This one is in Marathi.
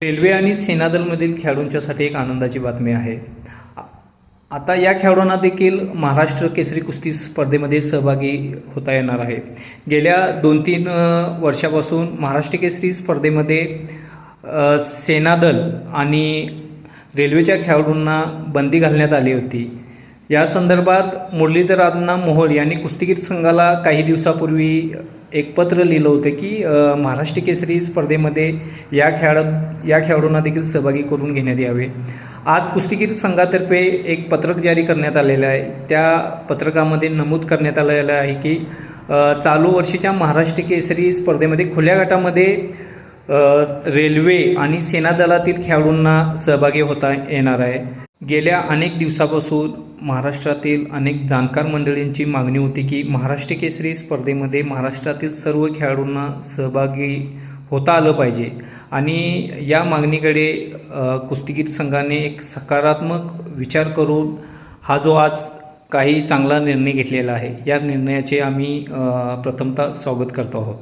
रेल्वे आणि सेनादलमधील खेळाडूंच्यासाठी एक आनंदाची बातमी आहे. आता या खेळाडूंना देखील महाराष्ट्र केसरी कुस्ती स्पर्धेमध्ये सहभागी होता येणार आहे. गेल्या 2-3 वर्षापासून महाराष्ट्र केसरी स्पर्धेमध्ये सेनादल आणि रेल्वेच्या खेळाडूंना बंदी घालण्यात आली होती. या संदर्भात मुरलीधर अण्णा मोहोळ यांनी कुस्तीगीर संघाला काही दिवसापूर्वी एक पत्र लिहिलं होतं की महाराष्ट्र केसरी स्पर्धेमध्ये या खेळाडूंना देखील सहभागी करून घेण्यात यावे. आज कुस्तीगीर संघातर्फे एक पत्रक जारी करण्यात आलेलं आहे. त्या पत्रकामध्ये नमूद करण्यात आलेलं आहे की चालू वर्षीच्या महाराष्ट्र केसरी स्पर्धेमध्ये खुल्या गटामध्ये रेल्वे आणि सेनादलातील खेळाडूंना सहभागी होता येणार आहे. गेल्या अनेक दिवसापासून महाराष्ट्रातील अनेक जाणकार मंडळींची मागणी होती की महाराष्ट्र केसरी स्पर्धेमध्ये महाराष्ट्रातील सर्व खेळाडूंना सहभागी होता आलं पाहिजे आणि या मागणीकडे कुस्तीगीर संघाने एक सकारात्मक विचार करून हा जो आज काही चांगला निर्णय घेतलेला आहे, या निर्णयाचे आम्ही प्रथमतः स्वागत करतो आहोत.